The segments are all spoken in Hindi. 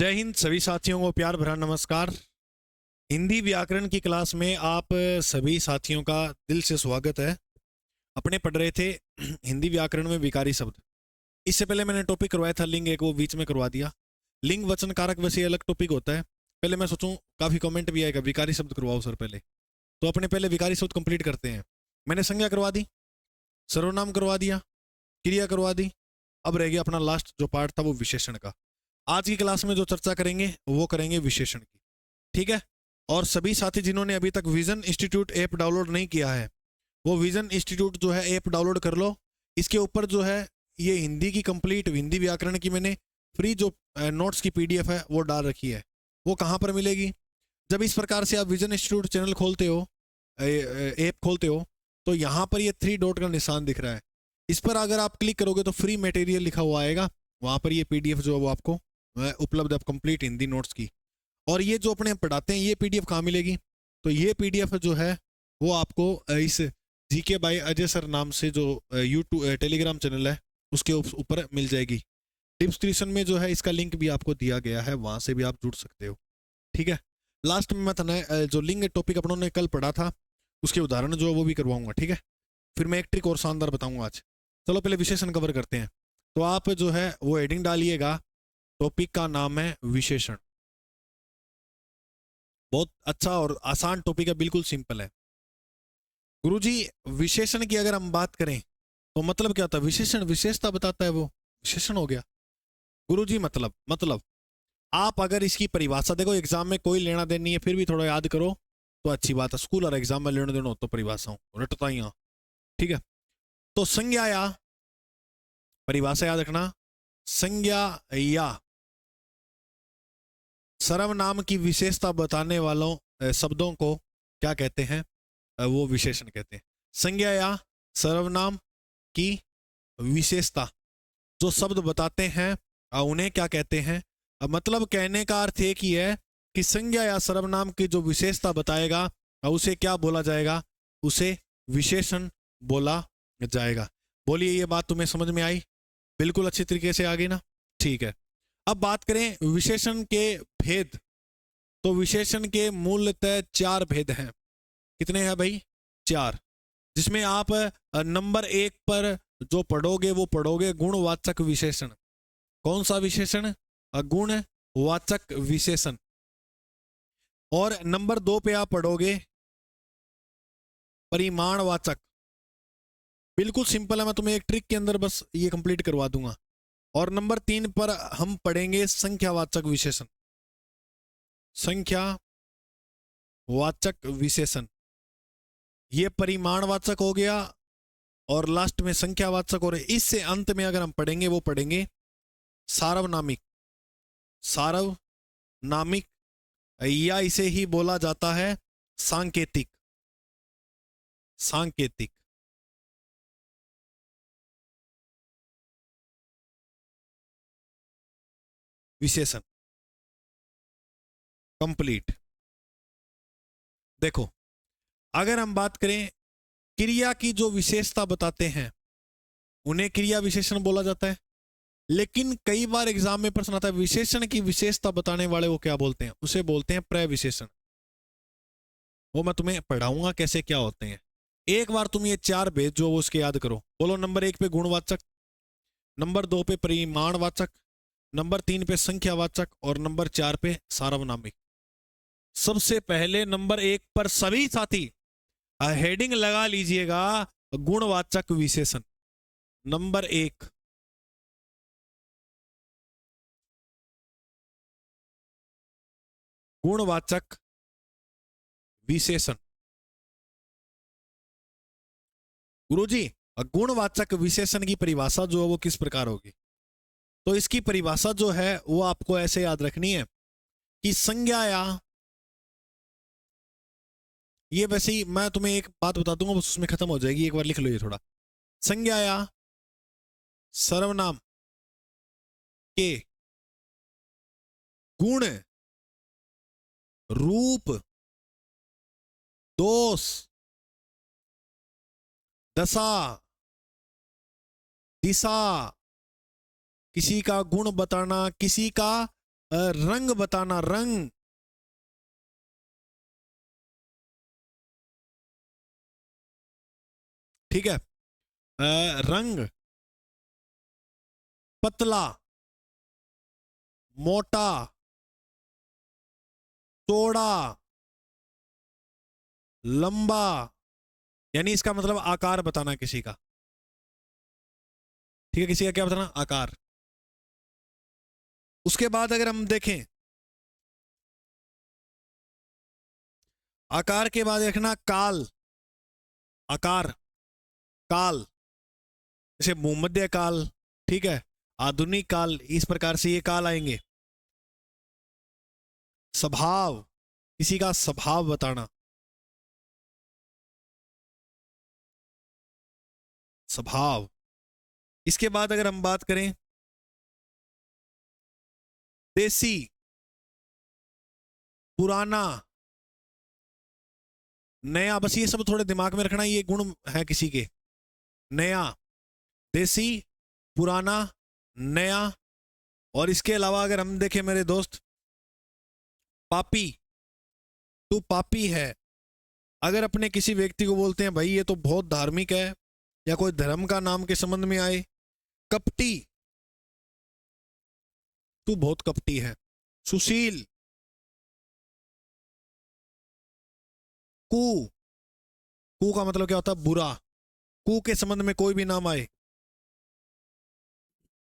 जय हिंद सभी साथियों को प्यार भरा नमस्कार। हिंदी व्याकरण की क्लास में आप सभी साथियों का दिल से स्वागत है। अपने पढ़ रहे थे हिंदी व्याकरण में विकारी शब्द। इससे पहले मैंने टॉपिक करवाया था लिंग, एक वो बीच में करवा दिया। लिंग वचन कारक वैसे अलग टॉपिक होता है। पहले मैं सोचूं काफी कमेंट भी आएगा विकारी शब्द करवाओ सर पहले, तो अपने पहले विकारी शब्द कंप्लीट करते हैं। मैंने संज्ञा करवा दी, सर्वनाम करवा दिया, क्रिया करवा दी। अब रह गया अपना लास्ट जो पार्ट था वो विशेषण का। आज की क्लास में जो चर्चा करेंगे वो करेंगे विशेषण की, ठीक है। और सभी साथी जिन्होंने अभी तक विजन इंस्टीट्यूट ऐप डाउनलोड नहीं किया है वो विजन इंस्टीट्यूट जो है ऐप डाउनलोड कर लो। इसके ऊपर जो है ये हिंदी की कंप्लीट हिंदी व्याकरण की मैंने फ्री जो नोट्स की पीडीएफ है वो डाल रखी है। वो कहाँ पर मिलेगी? जब इस प्रकार से आप विजन इंस्टीट्यूट चैनल खोलते हो, ऐप खोलते हो, तो यहाँ पर ये 3 डॉट का निशान दिख रहा है। इस पर अगर आप क्लिक करोगे तो फ्री मटेरियल लिखा हुआ आएगा। वहाँ पर ये पीडीएफ जो है वो आपको उपलब्ध है कंप्लीट हिंदी नोट्स की। और ये जो अपने पढ़ाते हैं ये पीडीएफ कहाँ मिलेगी? तो ये पीडीएफ जो है वो आपको इस जीके बाय अजय सर नाम से जो यूट्यूब टेलीग्राम चैनल है उसके ऊपर मिल जाएगी। डिस्क्रिप्शन में जो है इसका लिंक भी आपको दिया गया है, वहां से भी आप जुड़ सकते हो, ठीक है। लास्ट में मैं जो लिंग टॉपिक अपनों ने कल पढ़ा था उसके उदाहरण जो है वो भी करवाऊंगा, ठीक है। फिर मैं एक ट्रिक और शानदार बताऊंगा आज। चलो पहले विशेषण कवर करते हैं। तो आप जो है वो हेडिंग डालिएगा, टॉपिक का नाम है विशेषण। बहुत अच्छा और आसान टॉपिक है, बिल्कुल सिंपल है। गुरुजी विशेषण की अगर हम बात करें तो मतलब क्या होता है? विशेषण विशेषता बताता है, वो विशेषण हो गया। गुरुजी मतलब आप अगर इसकी परिभाषा देखो, एग्जाम में कोई लेना देना नहीं है फिर भी थोड़ा याद करो तो अच्छी बात है। स्कूल और एग्जाम में लेना देना हो तो परिभाषा रटता ही, ठीक है। तो संज्ञा या परिभाषा याद रखना, संज्ञा या सर्वनाम की विशेषता बताने वालों शब्दों को क्या कहते हैं? वो विशेषण कहते हैं। संज्ञा या सर्वनाम की विशेषता जो शब्द बताते हैं उन्हें क्या कहते हैं? मतलब कहने का अर्थ एक ही है कि संज्ञा या सर्वनाम की जो विशेषता बताएगा उसे क्या बोला जाएगा? उसे विशेषण बोला जाएगा। बोलिए ये बात तुम्हें समझ में आई? बिल्कुल अच्छी तरीके से आ गई ना? ठीक है। अब बात करें विशेषण के भेद, तो विशेषण के मूलतः 4 भेद हैं। कितने हैं भाई? 4। जिसमें आप नंबर 1 पर जो पढ़ोगे वो पढ़ोगे गुणवाचक विशेषण। कौन सा विशेषण? गुणवाचक विशेषण। और नंबर 2 पे आप पढ़ोगे परिमाणवाचक। बिल्कुल सिंपल है, मैं तुम्हें एक ट्रिक के अंदर बस ये कंप्लीट करवा दूंगा। और नंबर 3 पर हम पढ़ेंगे संख्यावाचक विशेषण। संख्यावाचक विशेषण ये परिमाणवाचक हो गया और लास्ट में संख्यावाचक। और इससे अंत में अगर हम पढ़ेंगे वो पढ़ेंगे सार्वनामिक। सार्वनामिक या इसे ही बोला जाता है सांकेतिक। सांकेतिक विशेषण कंप्लीट। देखो अगर हम बात करें क्रिया की जो विशेषता बताते हैं उन्हें क्रिया विशेषण बोला जाता है। लेकिन कई बार एग्जाम में प्रश्न आता है विशेषण की विशेषता बताने वाले वो क्या बोलते हैं? उसे बोलते हैं प्रविशेषण। वो मैं तुम्हें पढ़ाऊंगा कैसे क्या होते हैं। एक बार तुम ये 4 भेद जो वो उसके याद करो। बोलो नंबर 1 पे गुणवाचक, नंबर 2 पे परिमाणवाचक, नंबर 3 पे संख्यावाचक और नंबर 4 पे सार्वनामिक। सबसे पहले नंबर 1 पर सभी साथी हेडिंग लगा लीजिएगा गुणवाचक विशेषण। नंबर 1 गुणवाचक विशेषण। गुरुजी गुणवाचक विशेषण की परिभाषा जो है वो किस प्रकार होगी? तो इसकी परिभाषा जो है वो आपको ऐसे याद रखनी है कि संज्ञा या, ये वैसे ही मैं तुम्हें एक बात बता दूंगा बस उसमें खत्म हो जाएगी, एक बार लिख लो ये थोड़ा। संज्ञा या सर्वनाम के गुण, रूप, दोष, दशा, दिशा, किसी का गुण बताना, किसी का रंग बताना, रंग। ठीक है। रंग, पतला, मोटा, चौड़ा, लंबा, यानी इसका मतलब आकार बताना किसी का। ठीक है, किसी का क्या बताना, आकार। उसके बाद अगर हम देखें, आकार के बाद देखना काल, आकार, काल, जैसे भूमध्य काल, ठीक है, आधुनिक काल, इस प्रकार से ये काल आएंगे। स्वभाव, किसी का स्वभाव बताना, स्वभाव। इसके बाद अगर हम बात करें, देसी, पुराना, नया, बस ये सब थोड़े दिमाग में रखना, ये गुण है किसी के। नया, देसी, पुराना, नया। और इसके अलावा अगर हम देखें मेरे दोस्त, पापी, तू पापी है। अगर अपने किसी व्यक्ति को बोलते हैं भाई ये तो बहुत धार्मिक है, या कोई धर्म का नाम के संबंध में आए। कपटी, तू बहुत कपटी है। सुशील, कू, कू का मतलब क्या होता है, बुरा। कू के संबंध में कोई भी नाम आए,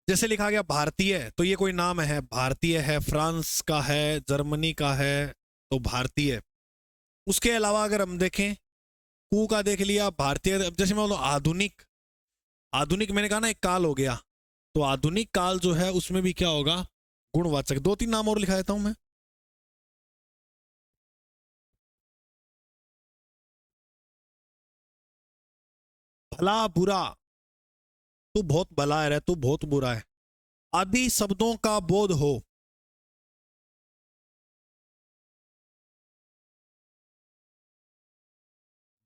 जैसे लिखा गया भारतीय, तो ये कोई नाम है, भारतीय है, फ्रांस का है, जर्मनी का है, तो भारतीय। उसके अलावा अगर हम देखें, कू का देख लिया, भारतीय, जैसे मैं बोलूं आधुनिक, आधुनिक मैंने कहा ना एक काल हो गया, तो आधुनिक काल जो है उसमें भी क्या होगा, गुणवाचक। दो तीन नाम और लिखा देता हूं मैं। भला बुरा, तू बहुत भला है, तू बहुत बुरा है। आदि शब्दों का बोध हो,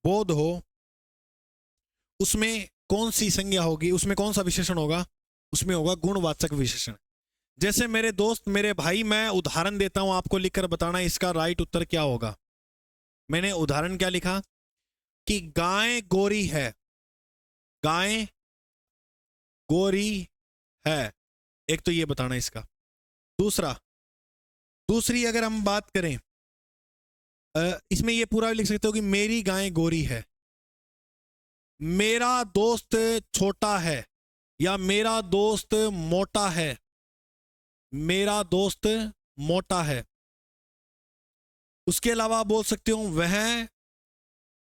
बोध हो, उसमें कौन सी संज्ञा होगी, उसमें कौन सा विशेषण होगा, उसमें होगा गुणवाचक विशेषण। जैसे मेरे दोस्त, मेरे भाई, मैं उदाहरण देता हूं, आपको लिखकर बताना इसका राइट उत्तर क्या होगा। मैंने उदाहरण क्या लिखा कि गाय गोरी है, गाय गोरी है, एक तो ये बताना इसका। दूसरा, दूसरी अगर हम बात करें, इसमें ये पूरा लिख सकते हो कि मेरी गाय गोरी है, मेरा दोस्त छोटा है, या मेरा दोस्त मोटा है, मेरा दोस्त मोटा है। उसके अलावा बोल सकते हो वह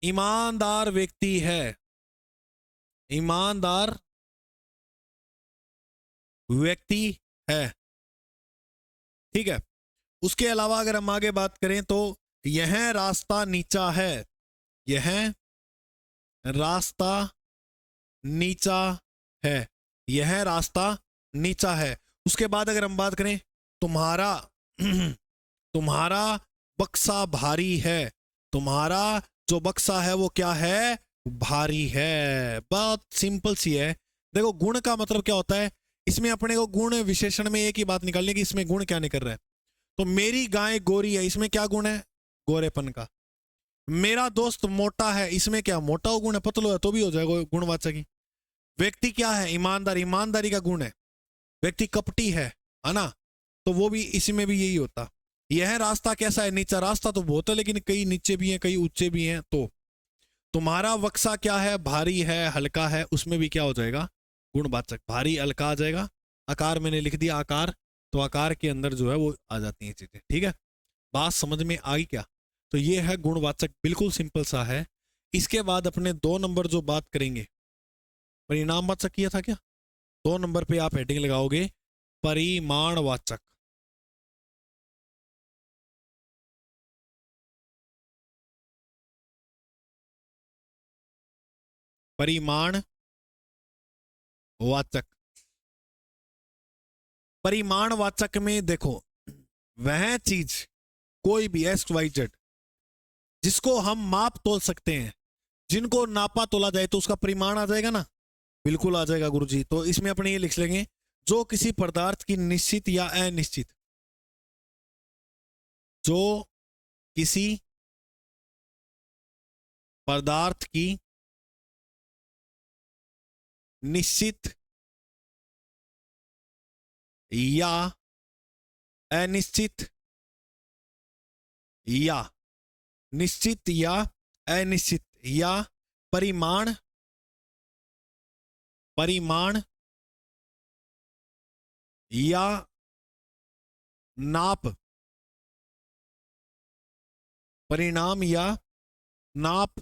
ईमानदार व्यक्ति है, ईमानदार व्यक्ति है। ठीक है। उसके अलावा अगर हम आगे बात करें तो यह रास्ता नीचा है, यह रास्ता नीचा है, यह रास्ता नीचा है। उसके बाद अगर हम बात करें, तुम्हारा तुम्हारा बक्सा भारी है, तुम्हारा जो बक्सा है वो क्या है, भारी है। बहुत सिंपल सी है। देखो गुण का मतलब क्या होता है, इसमें अपने को गुण विशेषण में एक ही बात निकालनी कि इसमें गुण क्या निकल रहा है। तो मेरी गाय गोरी है, इसमें क्या गुण है, गोरेपन का। मेरा दोस्त मोटा है, इसमें क्या मोटा हो गुण है, पतलो है तो भी हो जाएगा गुणवाचक ही। व्यक्ति क्या है, ईमानदार, ईमानदारी का गुण है। व्यक्ति कपटी है ना, तो वो भी इसी में भी यही होता। यह रास्ता कैसा है, नीचा। रास्ता तो बहुत है लेकिन कई नीचे भी हैं, कई ऊंचे भी हैं। तो तुम्हारा वक्सा क्या है, भारी है, हल्का है, उसमें भी क्या हो जाएगा, गुणवाचक। भारी हल्का आ जाएगा। आकार मैंने लिख दिया, आकार, तो आकार के अंदर जो है वो आ जाती हैं चीजें। ठीक है, बात समझ में आई क्या। तो ये है गुणवाचक, बिल्कुल सिंपल सा है। इसके बाद अपने 2 नंबर जो बात करेंगे, परिणामवाचक किया था क्या, 2 नंबर पे आप हेडिंग लगाओगे परिमाणवाचक। परिमाणवाचक, परिमाणवाचक में देखो, वह चीज कोई भी XYZ जिसको हम माप तोल सकते हैं, जिनको नापा तोला जाए तो उसका परिमाण आ जाएगा ना, बिल्कुल आ जाएगा गुरुजी। तो इसमें अपने ये लिख लेंगे, जो किसी पदार्थ की निश्चित या अनिश्चित, जो किसी पदार्थ की निश्चित या अनिश्चित या निश्चित या अनिश्चित या परिमाण या नाप परिणाम या नाप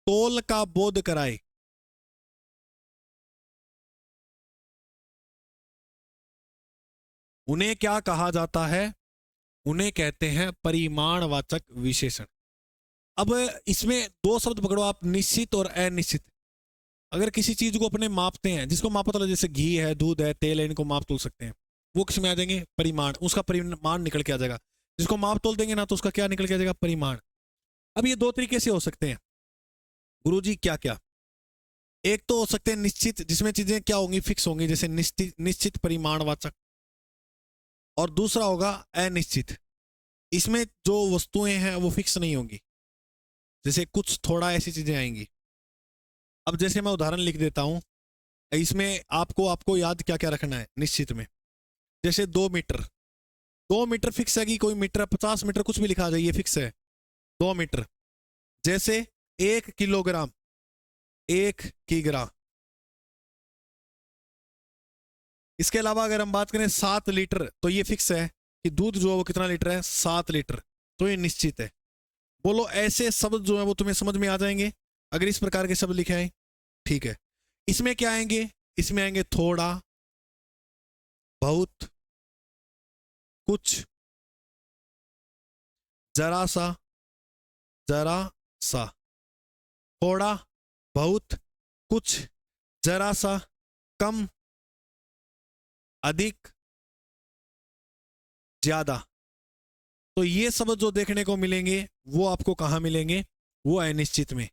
तोल का बोध कराए। उन्हें क्या कहा जाता है? उन्हें कहते हैं परिमाणवाचक विशेषण। अब इसमें दो शब्द पकड़ो आप, निश्चित और अनिश्चित। अगर किसी चीज को अपने मापते हैं, जिसको मापा तोला, जैसे घी है, दूध है, तेल है, इनको माप तोल सकते हैं, वो किस में आ जाएंगे? परिमाण। उसका परिमाण निकल के आ जाएगा। जिसको माप तोल देंगे ना, तो उसका क्या निकल के आ जाएगा? परिमाण। अब ये दो तरीके से हो सकते हैं गुरुजी। क्या क्या? एक तो हो सकते हैं निश्चित, जिसमें चीजें क्या होंगी? फिक्स होंगी, जैसे निश्चित परिमाणवाचक। और दूसरा होगा अनिश्चित, इसमें जो वस्तुएं हैं वो फिक्स नहीं होंगी, जैसे कुछ थोड़ा ऐसी चीजें आएंगी। अब जैसे मैं उदाहरण लिख देता हूं, इसमें आपको याद क्या क्या रखना है निश्चित में। जैसे 2 मीटर, 2 मीटर फिक्स है कि कोई मीटर 50 मीटर कुछ भी लिखा जाए, ये फिक्स है 2 मीटर। जैसे 1 किलोग्राम, 1 किग्रा। इसके अलावा अगर हम बात करें 7 लीटर, तो ये फिक्स है कि दूध जो है वो कितना लीटर है? 7 लीटर। तो ये निश्चित है। बोलो ऐसे शब्द जो है वो तुम्हें समझ में आ जाएंगे अगर इस प्रकार के शब्द लिखे आए? ठीक है। इसमें क्या आएंगे? इसमें आएंगे थोड़ा, बहुत, कुछ, जरा सा, जरा सा। थोड़ा, बहुत, कुछ, जरा सा, कम, अधिक, ज्यादा। तो ये शब्द जो देखने को मिलेंगे वो आपको कहां मिलेंगे? वो अनिश्चित में।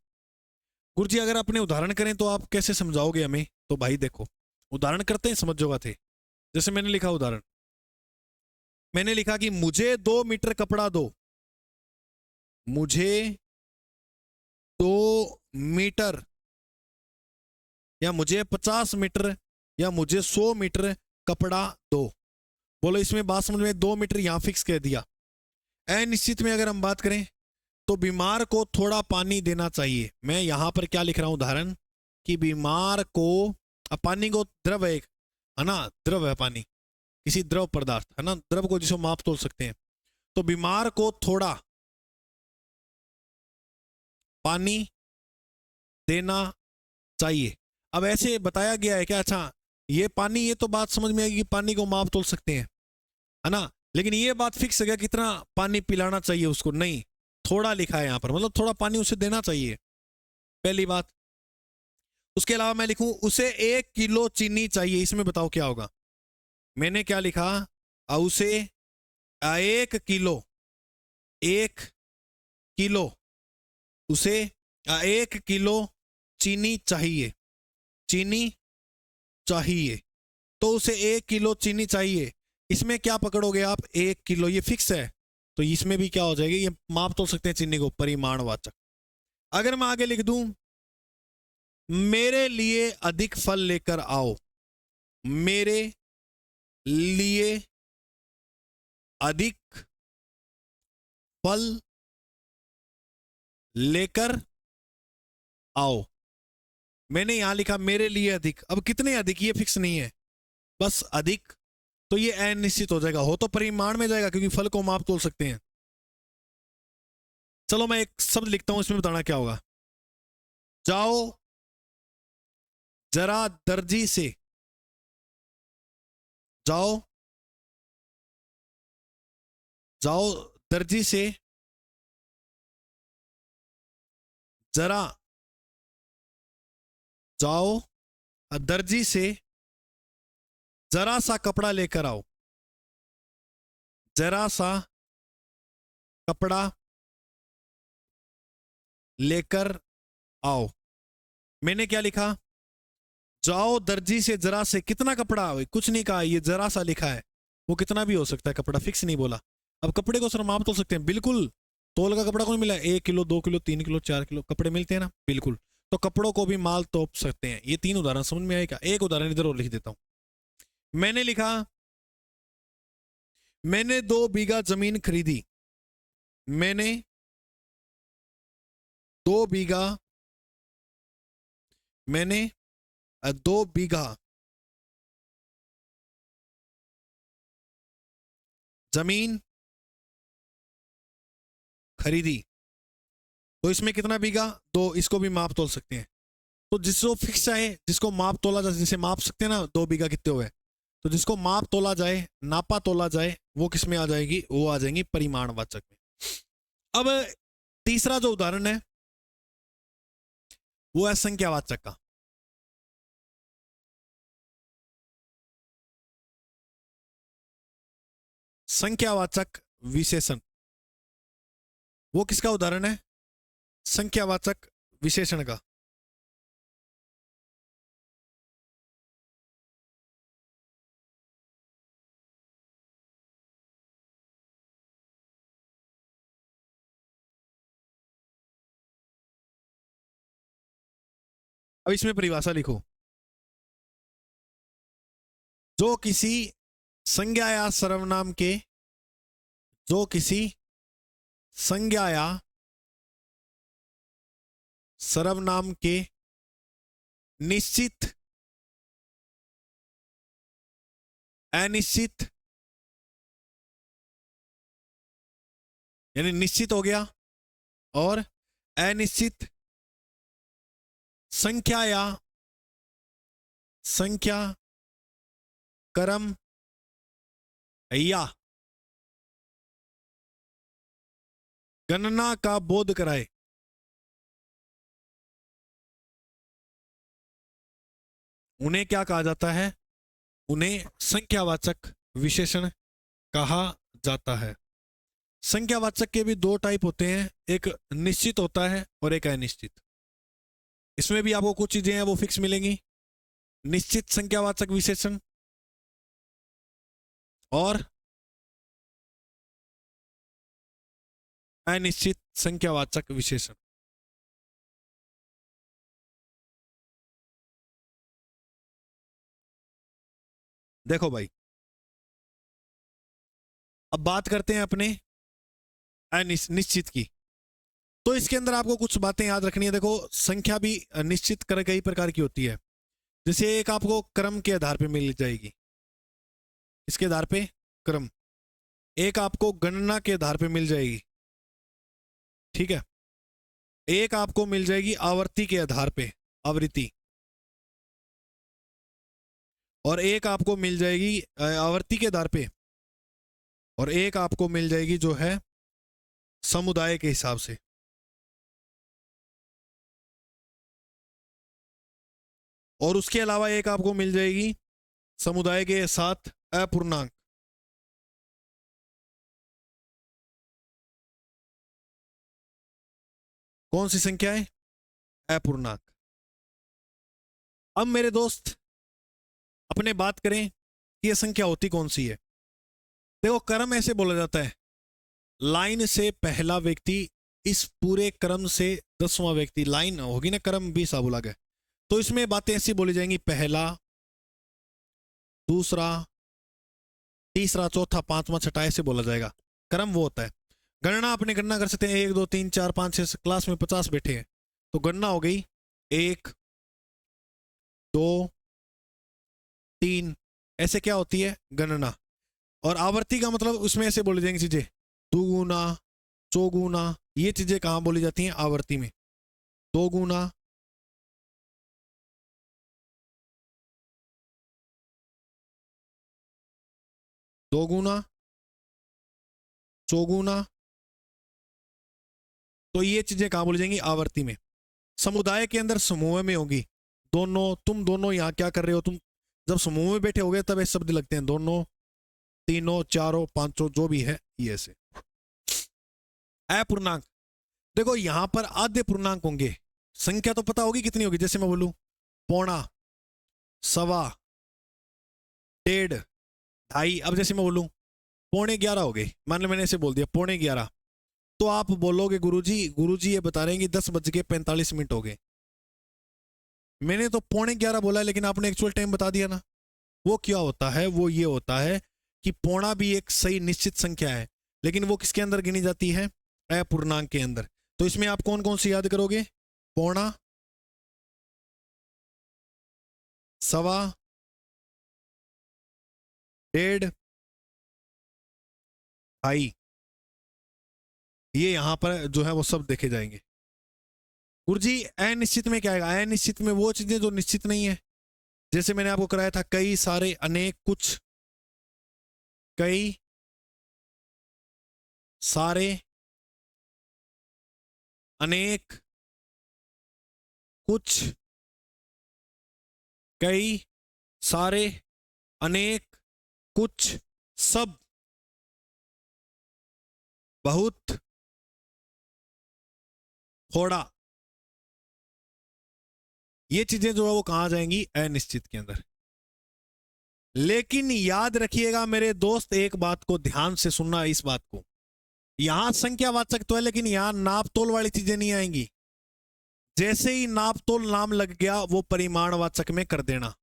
गुरुजी अगर अपने उदाहरण करें तो आप कैसे समझाओगे हमें? तो भाई देखो, उदाहरण करते हैं, समझ जो थे। जैसे मैंने लिखा उदाहरण, मैंने लिखा कि मुझे 2 मीटर कपड़ा दो। मुझे 2 मीटर, या मुझे 50 मीटर, या मुझे 100 मीटर कपड़ा दो। बोलो इसमें बात समझ में? 2 मीटर यहां फिक्स कह दिया। अनिश्चित में अगर हम बात करें तो बीमार को थोड़ा पानी देना चाहिए। मैं यहां पर क्या लिख रहा हूं? उदाहरण कि बीमार को, अब पानी को द्रव है, एक है ना, द्रव है पानी, किसी द्रव पदार्थ है ना, द्रव को जिसको माप तोल सकते हैं। तो बीमार को थोड़ा पानी देना चाहिए। अब ऐसे बताया गया है क्या? अच्छा, ये पानी, ये तो बात समझ में आएगी कि पानी को माप तोल सकते हैं, है ना, लेकिन ये बात फिक्स है क्या कितना पानी पिलाना चाहिए उसको? नहीं, थोड़ा लिखा है यहां पर, मतलब थोड़ा पानी उसे देना चाहिए, पहली बात। उसके अलावा मैं लिखूं उसे 1 किलो चीनी चाहिए। इसमें बताओ क्या होगा? मैंने क्या लिखा? उसे 1 किलो, 1 किलो, उसे 1 किलो चीनी चाहिए, चीनी चाहिए। तो उसे 1 किलो चीनी चाहिए। इसमें क्या पकड़ोगे आप? 1 किलो, ये फिक्स है, तो इसमें भी क्या हो जाएगी? ये माप तोल सकते हैं चीनी को, परिमाणवाचक। अगर मैं आगे लिख दूं मेरे लिए अधिक फल लेकर आओ, मेरे लिए अधिक फल लेकर आओ। मैंने यहां लिखा मेरे लिए अधिक। अब कितने अधिक ये फिक्स नहीं है, बस अधिक। तो ये अनिश्चित हो जाएगा, हो तो परिमाण में जाएगा क्योंकि फल को माप तोल सकते हैं। चलो मैं एक शब्द लिखता हूं, इसमें बताना क्या होगा। जाओ जरा दर्जी से, जाओ, जाओ दर्जी से जरा, जाओ दर्जी से जरा सा कपड़ा लेकर आओ, जरा सा कपड़ा लेकर आओ। मैंने क्या लिखा? जाओ दर्जी से जरा से, कितना कपड़ा? कुछ नहीं कहा, ये जरा सा लिखा है। वो कितना भी हो सकता है कपड़ा, फिक्स नहीं बोला। अब कपड़े को सर माप तोल सकते हैं, बिल्कुल। तोल का कपड़ा कौन मिला है? 1 किलो, 2 किलो, 3 किलो, 4 किलो कपड़े मिलते हैं ना, बिल्कुल। तो कपड़ों को भी माल तोप सकते हैं। ये 3 उदाहरण समझ में आएगा। एक उदाहरण इधर और लिख देता हूं। मैंने लिखा, मैंने 2 बीघा जमीन खरीदी। मैंने 2 बीघा, मैंने 2 बीघा जमीन खरीदी। तो इसमें कितना बीघा? 2। इसको भी माप तोल सकते हैं। तो जिसको फिक्स है, जिसको माप तोला जाए, जिसे माप सकते हैं ना 2 बीघा कितने हुए, तो जिसको माप तोला जाए, नापा तोला जाए, वो किस में आ जाएगी? वो आ जाएंगी परिमाणवाचक में। अब तीसरा जो उदाहरण है वो है संख्यावाचक का। संख्यावाचक विशेषण, वो किसका उदाहरण है? संख्यावाचक विशेषण का। अब इसमें परिभाषा लिखो। जो किसी संज्ञा या सर्वनाम के, जो किसी संज्ञा या सर्वनाम के निश्चित, अनिश्चित, यानी निश्चित हो गया, और अनिश्चित संख्या या संख्या क्रम या गणना का बोध कराए, उन्हें क्या कहा जाता है? उन्हें संख्यावाचक विशेषण कहा जाता है। संख्यावाचक के भी 2 टाइप होते हैं, एक निश्चित होता है और एक अनिश्चित। इसमें भी आपको कुछ चीजें हैं वो फिक्स मिलेंगी। निश्चित संख्यावाचक विशेषण और अनिश्चित संख्यावाचक विशेषण। देखो भाई, अब बात करते हैं अपने अनिश्चित की। तो इसके अंदर आपको कुछ बातें याद रखनी है। देखो, संख्या भी निश्चित कई प्रकार की होती है। जैसे एक आपको क्रम के आधार पे मिल जाएगी, इसके आधार पे क्रम। एक आपको गणना के आधार पे मिल जाएगी, ठीक है। एक आपको मिल जाएगी आवृत्ति के आधार पे, आवृत्ति। और एक आपको मिल जाएगी आवृत्ति के आधार पे, और एक आपको मिल जाएगी जो है समुदाय के हिसाब से। और उसके अलावा एक आपको मिल जाएगी समुदाय के साथ अपूर्णांक। कौन सी संख्या है? अपूर्णांक। अब मेरे दोस्त अपने बात करें कि यह संख्या होती कौन सी है। देखो, क्रम ऐसे बोला जाता है, लाइन से पहला व्यक्ति इस पूरे क्रम से 10वां व्यक्ति। लाइन होगी ना, क्रम भी सा बोला गया। तो इसमें बातें ऐसी बोली जाएंगी, पहला, दूसरा, तीसरा, चौथा, पांचवा, छठा, ऐसे बोला जाएगा। क्रम वो होता है। गणना अपने गणना कर सकते हैं, 1 2 3 4 5 6, क्लास में 50 बैठे हैं तो गणना हो गई 1 2 3, ऐसे क्या होती है? गणना। और आवर्ती का मतलब उसमें ऐसे बोली जाएंगी चीजें, दुगुना, चौगुना, ये चीजें कहां बोली जाती हैं? आवर्ती में। 2 गुना, 2 गुना, चौगुना, तो ये चीजें कहां बोली जाएंगी? आवर्ती में। समुदाय के अंदर समूह में होगी। दोनों, तुम दोनों यहाँ क्या कर रहे हो? तुम जब समूह में बैठे होगे तब ऐसे शब्द लगते हैं, दोनों, तीनों, चारों, पांचों, जो भी है ये ऐसे। अपूर्णांक, देखो यहां पर आधे पूर्णांक होंगे। संख्या तो पता होगी कितनी होगी, जैसे मैं बोलूं पौना, सवा, 1.5, 2.5। अब जैसे मैं बोलूं 11:15 हो गई, मान लो मैंने ऐसे बोल दिया 11:15, तो आप बोलोगे गुरुजी ये बता रहे हैं कि 10:45 हो गए। मैंने तो 11:15 बोला है, लेकिन आपने एक्चुअल टाइम बता दिया ना। वो क्या होता है, वो ये होता है कि पौना भी एक सही निश्चित संख्या है, लेकिन वो किसके अंदर गिनी जाती है, अपूर्णांक के अंदर। तो इसमें आप कौन कौन सी याद करोगे, पौना, सवा, डेढ़, ढाई, ये यहां पर जो है वो सब देखे जाएंगे। गुरुजी अनिश्चित में क्या आएगा, अनिश्चित में वो चीजें जो निश्चित नहीं है, जैसे मैंने आपको कराया था कई, सारे, अनेक, कुछ, कई, सारे, अनेक, कुछ, कई, सारे, अनेक, कुछ, सब, बहुत, थोड़ा, ये चीजें जो है वो कहां जाएंगी, अनिश्चित के अंदर। लेकिन याद रखिएगा मेरे दोस्त, एक बात को ध्यान से सुनना, इस बात को, यहां संख्यावाचक तो है, लेकिन यहां नाप तोल वाली चीजें नहीं आएंगी। जैसे ही नाप तोल नाम लग गया, वो परिमाणवाचक में कर देना।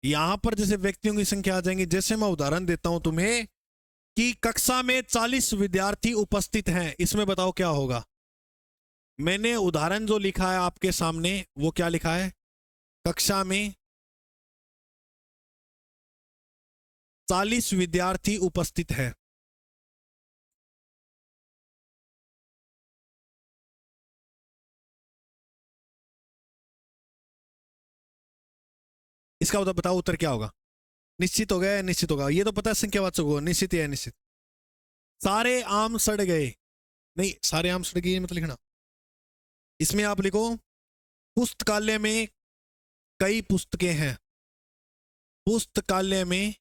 यहां पर जैसे व्यक्तियों की संख्या आ जाएंगी, जैसे मैं उदाहरण देता हूं तुम्हें कि कक्षा में 40 विद्यार्थी उपस्थित हैं, इसमें बताओ क्या होगा। मैंने उदाहरण जो लिखा है आपके सामने, वो क्या लिखा है, कक्षा में 40 विद्यार्थी उपस्थित हैं। इसका बताओ उत्तर क्या होगा, निश्चित हो गया, निश्चित होगा, ये तो पता है संख्यावाचक होगा, निश्चित या निश्चित। सारे आम सड़ गए, नहीं, सारे आम सड़ गए मत लिखना, इसमें आप लिखो पुस्तकालय में कई पुस्तकें हैं, पुस्तकालय में,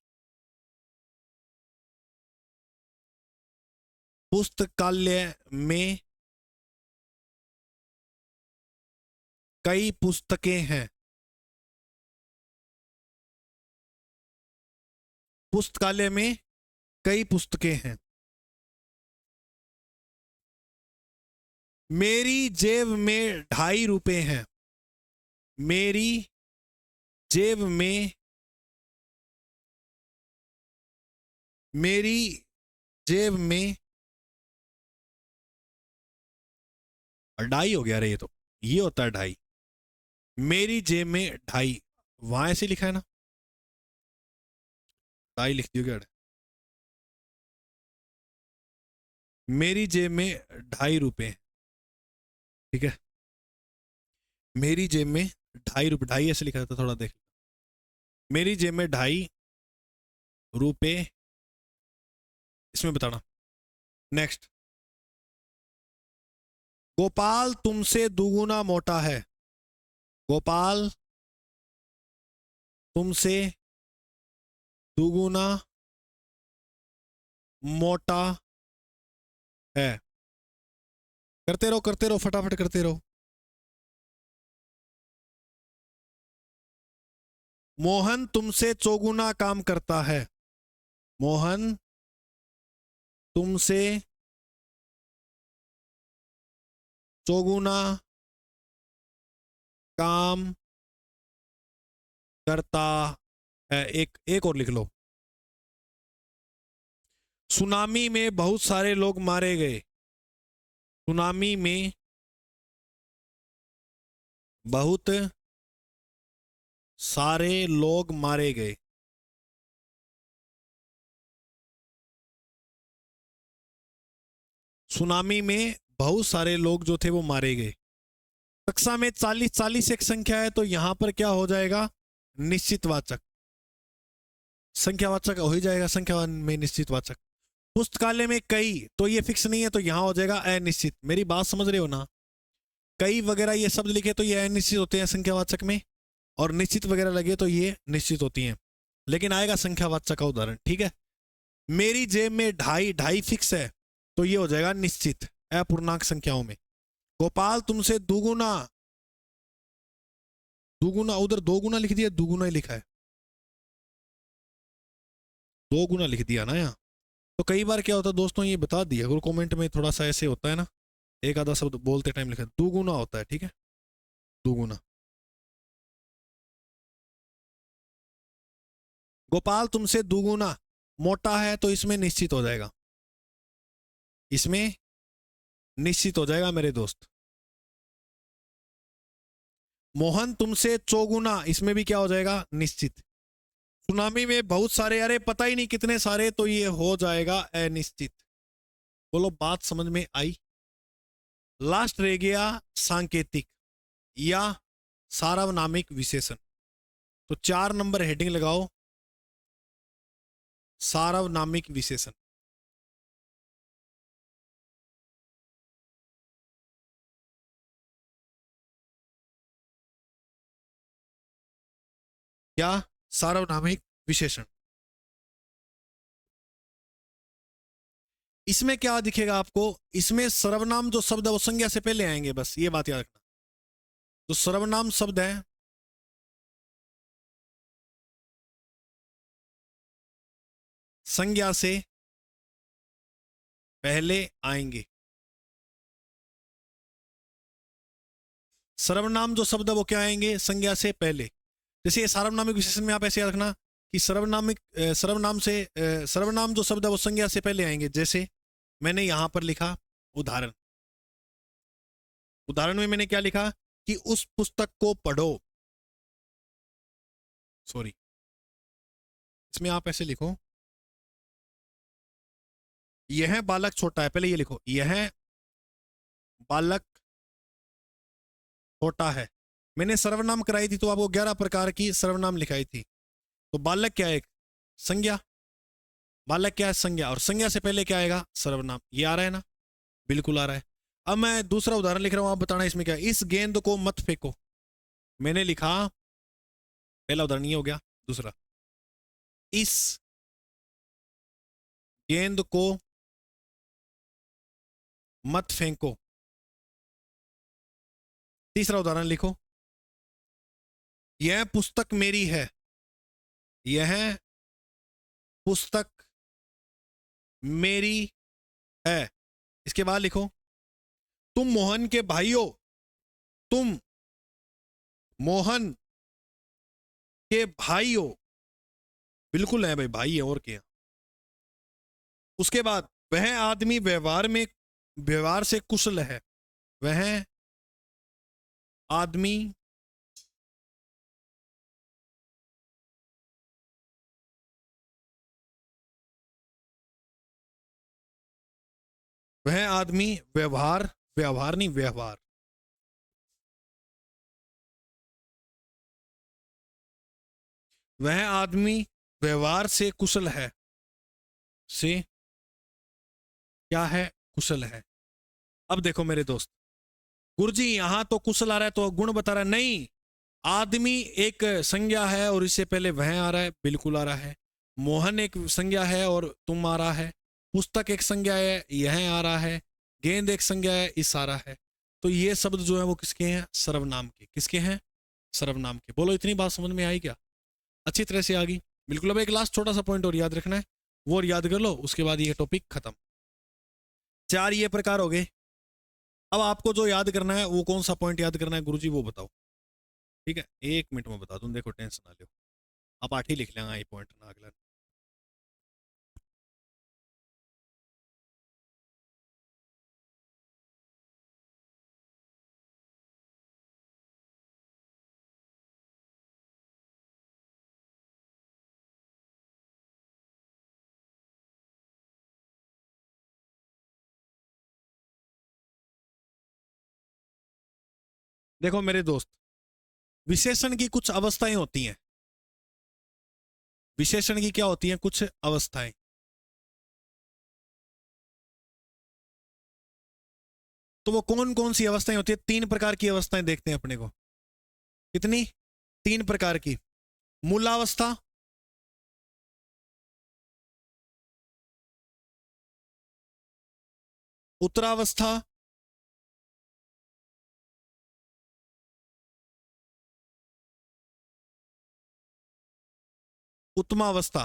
पुस्तकालय में कई पुस्तकें हैं, पुस्तकालय में कई पुस्तकें हैं। मेरी जेब में 2.5 रुपए हैं, मेरी जेब में, मेरी जेब में 2.5 हो गया रे, ये तो ये होता है 2.5, मेरी जेब में 2.5, वहां ऐसे लिखा है ना, 2.5 लिख दियो क्या, मेरी जेब में 2.5 रुपए, ठीक है, मेरी जेब में 2.5 रुपए, 2.5 ऐसे लिखा था, थोड़ा देख, मेरी जेब में 2.5 रुपए, इसमें बताना। नेक्स्ट, गोपाल तुमसे दुगुना मोटा है, गोपाल तुमसे दुगुना मोटा है, करते रहो फटाफट करते रहो। मोहन तुमसे चौगुना काम करता है, मोहन तुमसे चौगुना काम करता है, एक और लिख लो, सुनामी में बहुत सारे लोग मारे गए, सुनामी में बहुत सारे लोग मारे गए, सुनामी में बहुत सारे लोग जो थे वो मारे गए। कक्षा में 40 एक संख्या है, तो यहां पर क्या हो जाएगा, निश्चितवाचक, संख्यावाचक हो ही जाएगा, संख्या में निश्चितवाचक। पुस्तकालय में कई, तो ये फिक्स नहीं है, तो यहां हो जाएगा अनिश्चित। मेरी बात समझ रहे हो ना, कई वगैरह ये शब्द लिखे तो ये अनिश्चित होते हैं संख्यावाचक में, और निश्चित वगैरह लगे तो ये निश्चित होती हैं, लेकिन आएगा संख्यावाचक का उदाहरण, ठीक है। मेरी जेब में 2.5 फिक्स है, तो ये हो जाएगा निश्चित अपूर्णांक संख्याओं में। गोपाल तुमसे दुगुना, दुगुना उधर 2 गुना लिख दिया, दुगुना ही लिखा है, 2 गुना लिख दिया ना यहाँ, तो कई बार क्या होता है दोस्तों, ये बता दिया अगर कमेंट में थोड़ा सा ऐसे होता है ना, एक आधा शब्द बोलते टाइम लिखा दुगुना होता है, ठीक है, दुगुना। गोपाल तुमसे दुगुना मोटा है, तो इसमें निश्चित हो जाएगा, इसमें निश्चित हो जाएगा मेरे दोस्त। मोहन तुमसे चौगुना, इसमें भी क्या हो जाएगा, निश्चित। सुनामी में बहुत सारे, अरे पता ही नहीं कितने सारे, तो ये हो जाएगा अनिश्चित। बोलो बात समझ में आई। लास्ट रह गया सांकेतिक या सार्वनामिक विशेषण। तो 4 नंबर हेडिंग लगाओ, सार्वनामिक विशेषण। क्या, सार्वनामिक विशेषण। इसमें क्या दिखेगा आपको, इसमें सर्वनाम जो शब्द है वो संज्ञा से पहले आएंगे, बस ये बात याद रखना। जो सर्वनाम शब्द है संज्ञा से पहले आएंगे। सर्वनाम जो शब्द है वो क्या आएंगे, संज्ञा से पहले। जैसे ये सार्वनामिक विशेषण में आप ऐसे याद रखना कि सर्वनाम जो शब्द है वो संज्ञा से पहले आएंगे। जैसे मैंने यहां पर लिखा उदाहरण, उदाहरण में मैंने क्या लिखा कि उस पुस्तक को पढ़ो, सॉरी, इसमें आप ऐसे लिखो, यह बालक छोटा है, पहले ये लिखो, यह बालक छोटा है। मैंने सर्वनाम कराई थी तो आपको 11 प्रकार की सर्वनाम लिखाई थी। तो बालक क्या है, एक संज्ञा, बालक क्या है, संज्ञा, और संज्ञा से पहले क्या आएगा, सर्वनाम। ये आ रहा है ना, बिल्कुल आ रहा है। अब मैं दूसरा उदाहरण लिख रहा हूं, आप बताना इसमें क्या है। इस गेंद को मत फेंको, मैंने लिखा, पहला उदाहरण ये हो गया। दूसरा, इस गेंद को मत फेंको। तीसरा उदाहरण लिखो, यह पुस्तक मेरी है, यह पुस्तक मेरी है। इसके बाद लिखो, तुम मोहन के भाई हो, तुम मोहन के भाई हो, बिल्कुल है भाई, भाई है और क्या। उसके बाद, वह आदमी व्यवहार से कुशल है, वह आदमी वह आदमी व्यवहार, व्यवहार नहीं व्यवहार, वह आदमी व्यवहार से कुशल है, से क्या है, कुशल है। अब देखो मेरे दोस्त, गुरुजी यहां तो कुशल आ रहा है तो गुण बता रहा है, नहीं, आदमी एक संज्ञा है और इससे पहले वह आ रहा है, बिल्कुल आ रहा है। मोहन एक संज्ञा है और तुम आ रहा है। पुस्तक एक संज्ञा है, यह आ रहा है। गेंद एक संज्ञा है, इस आ रहा है। तो ये शब्द जो है वो किसके हैं, सर्वनाम के। किसके हैं, सर्वनाम के। बोलो इतनी बात समझ में आई क्या, अच्छी तरह से आ गई, बिल्कुल। अब एक लास्ट छोटा सा पॉइंट और याद रखना है, वो और याद कर लो, उसके बाद ये टॉपिक खत्म। 4 ये प्रकार हो गए। अब आपको जो याद करना है, वो कौन सा पॉइंट याद करना है गुरुजी, वो बताओ, ठीक है। 1 मिनट में बता दूं, देखो टेंशन ना लो, आप 8 ही लिख लेंगे ये पॉइंट ना अगला। देखो मेरे दोस्त, विशेषण की कुछ अवस्थाएं होती हैं, विशेषण की क्या होती हैं, कुछ अवस्थाएं। तो वो कौन कौन सी अवस्थाएं होती है, 3 प्रकार की अवस्थाएं देखते हैं अपने को। कितनी, 3 प्रकार की। मूलावस्था, उत्तरावस्था, उत्तमावस्था।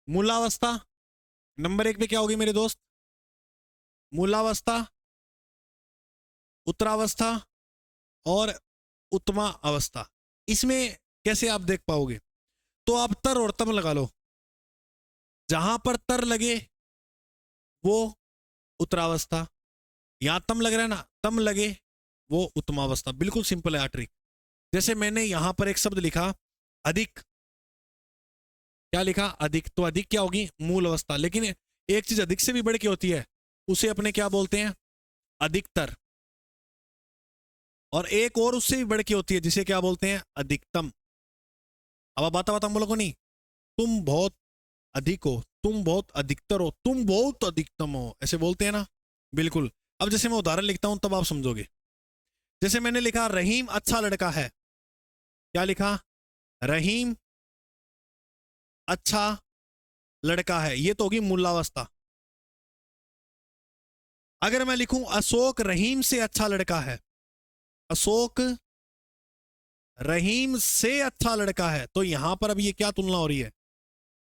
मूलावस्था नंबर 1 पे क्या होगी मेरे दोस्त? मूलावस्था, उत्तरावस्था और उत्तमा अवस्था। इसमें कैसे आप देख पाओगे? तो आप तर और तम लगा लो। जहां पर तर लगे वो उत्तरावस्था, यहां तम लग रहा है ना, तम लगे वो उत्तमावस्था। बिल्कुल सिंपल है ट्रिक। जैसे मैंने यहां पर एक शब्द लिखा अधिक, क्या लिखा? अधिक। तो अधिक क्या होगी? मूल अवस्था। लेकिन एक चीज अधिक से भी बढ़ के होती है, उसे अपने क्या बोलते हैं? अधिकतर। और एक और उससे भी बढ़ के होती है, जिसे क्या बोलते हैं? अधिकतम। अब आप बाता बोलो को नहीं, तुम बहुत अधिक हो, तुम बहुत अधिकतर हो, तुम बहुत अधिकतम हो, ऐसे बोलते हैं ना। बिल्कुल। अब जैसे मैं उदाहरण लिखता हूं तब आप समझोगे। जैसे मैंने लिखा रहीम अच्छा लड़का है। क्या लिखा? रहीम अच्छा लड़का है, ये तो होगी मूलावस्था। अगर मैं लिखूं अशोक रहीम से अच्छा लड़का है, अशोक रहीम से अच्छा लड़का है, तो यहां पर अब ये क्या तुलना हो रही है?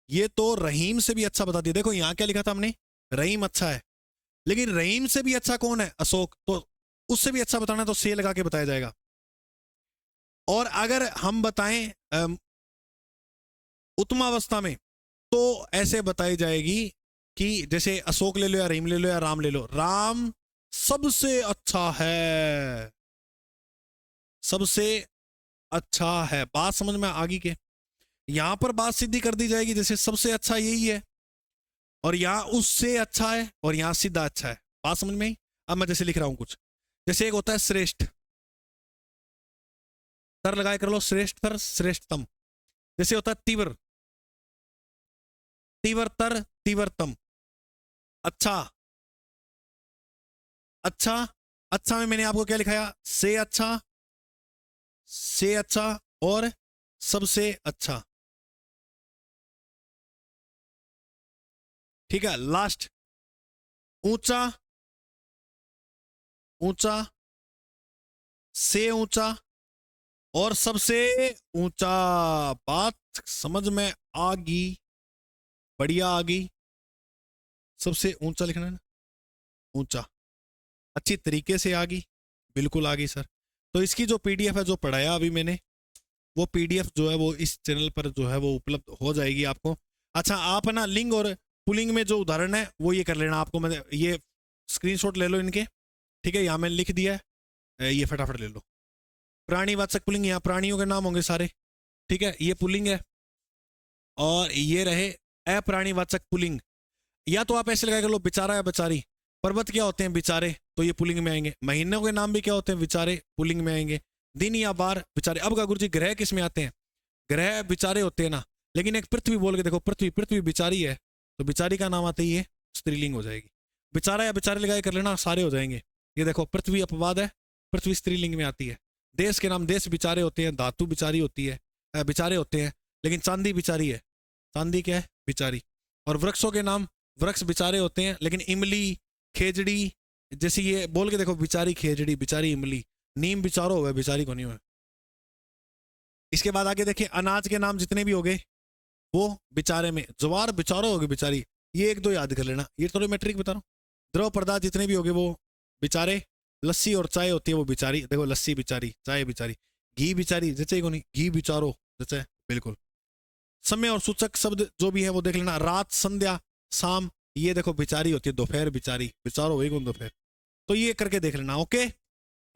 ये तो रहीम से भी अच्छा बता दिया। देखो यहां क्या लिखा था हमने? रहीम अच्छा है, लेकिन रहीम से भी अच्छा कौन है? अशोक। तो उससे भी अच्छा बताना है तो से लगा के बताया जाएगा। और अगर हम बताएं उत्तमावस्था में, तो ऐसे बताई जाएगी कि जैसे अशोक ले लो या रहीम ले लो या राम ले लो, राम सबसे अच्छा है, सबसे अच्छा है। बात समझ में आ गई? के यहां पर बात सीधी कर दी जाएगी, जैसे सबसे अच्छा यही है और यहां उससे अच्छा है और यहां सीधा अच्छा है। बात समझ में आई? अब मैं जैसे लिख रहा हूं कुछ, जैसे एक होता है श्रेष्ठ, तर लगाए कर लो, श्रेष्ठतर श्रेष्ठतम। जैसे होता है तीव्र, तीव्रतर तीव्रतम। अच्छा, अच्छा, अच्छा में मैंने आपको क्या लिखाया? से अच्छा, से अच्छा और सबसे अच्छा। ठीक है। लास्ट ऊंचा, ऊंचा, से ऊंचा और सबसे ऊंचा। बात समझ में आ गई? बढ़िया आ गई। सबसे ऊंचा लिखना है ना, ऊंचा। अच्छी तरीके से आ गई? बिल्कुल आ गई सर। तो इसकी जो पीडीएफ है जो पढ़ाया अभी मैंने, वो पीडीएफ जो है वो इस चैनल पर जो है वो उपलब्ध हो जाएगी आपको। अच्छा, आप है ना लिंग और पुलिंग में जो उदाहरण है वो ये कर लेना। आपको मैं ये स्क्रीनशॉट ले लो इनके, ठीक है? यहाँ मैंने लिख दिया है, ये फटाफट ले लो। प्राणीवाचक पुलिंग, यहाँ प्राणियों के नाम होंगे सारे, ठीक है? ये पुलिंग है। और ये रहे अप्राणीवाचक पुलिंग। या तो आप ऐसे लगा कर लो बेचारा या बेचारी। पर्वत क्या होते हैं? बेचारे, तो ये पुलिंग में आएंगे। महीनों के नाम भी क्या होते हैं? बेचारे, पुलिंग में आएंगे। दिन या बार, बेचारे। अब गुरु जी ग्रह किस में आते हैं? ग्रह बेचारे होते हैं ना। लेकिन एक पृथ्वी बोल के देखो, पृथ्वी, पृथ्वी बेचारी है, तो बेचारी का नाम आते ही है स्त्रीलिंग हो जाएगी। बेचारा या बेचारे लगाए कर लेना, सारे हो जाएंगे। ये देखो पृथ्वी अपवाद है, पृथ्वी स्त्रीलिंग में आती है। देश के नाम देश बेचारे होते हैं, धातु बेचारी होती है, बेचारे होते हैं। लेकिन चांदी बेचारी है, चांदी क्या है? बेचारी। और वृक्षों के नाम वृक्ष बेचारे होते हैं, लेकिन इमली, खेजड़ी, जैसे ये बोल के देखो, बेचारी खेजड़ी, बेचारी इमली। नीम बेचारो हुआ, बेचारी को नहीं हुआ। इसके बाद आगे देखिए, अनाज के नाम जितने भी हो गए वो बेचारे में। ज्वार बेचारो होगी, बेचारी। ये एक दो याद कर लेना, ये थोड़ी मैट्रिक बता रहा हूँ। द्रव पदार्थ जितने भी हो गए वो बेचारे। लस्सी और चाय होती है वो बेचारी, देखो लस्सी बेचारी, चाय बेचारी। घी बेचारी जचे को नहीं, घी बेचारो जचे, बिल्कुल। समय और सूचक शब्द जो भी है वो देख लेना। रात, संध्या, शाम, ये देखो बेचारी होती है। दोपहर बेचारी, बेचारो वही कौन दोपहर। तो ये करके देख लेना, ओके?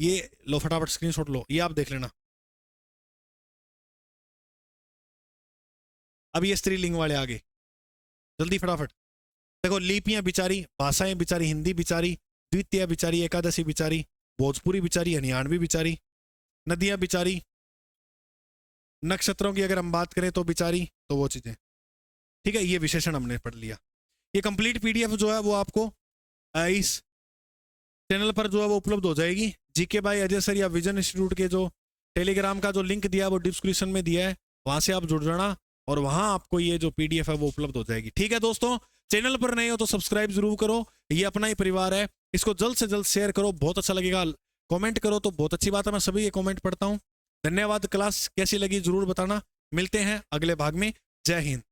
ये लो फटाफट स्क्रीनशॉट लो, ये आप देख लेना। अब ये स्त्रीलिंग वाले आगे, जल्दी फटाफट देखो। लिपियां बिचारी, भाषाएं बिचारी, हिंदी बिचारी, द्वितीय बिचारी, एकादशी बिचारी, भोजपुरी बिचारी, हरियाणवी बिचारी, नदियां बिचारी, नक्षत्रों की अगर हम बात करें तो बिचारी, तो वो चीजें, ठीक है? ये विशेषण हमने पढ़ लिया। ये कंप्लीट पीडीएफ जो है वो आपको इस चैनल पर जो है वो उपलब्ध हो जाएगी। जीके बाय अजय सर या विजन इंस्टीट्यूट के जो टेलीग्राम का जो लिंक दिया है वो डिस्क्रिप्शन में दिया है, वहां से आप जुड़ जाना और वहां आपको ये जो पीडीएफ है वो उपलब्ध हो जाएगी। ठीक है दोस्तों, चैनल पर नए हो तो सब्सक्राइब जरूर करो, ये अपना ही परिवार है। इसको जल्द से जल्द शेयर करो, बहुत अच्छा लगेगा। कमेंट करो तो बहुत अच्छी बात है, मैं सभी ये कमेंट पढ़ता हूँ। धन्यवाद। क्लास कैसी लगी जरूर बताना। मिलते हैं अगले भाग में। जय हिंद।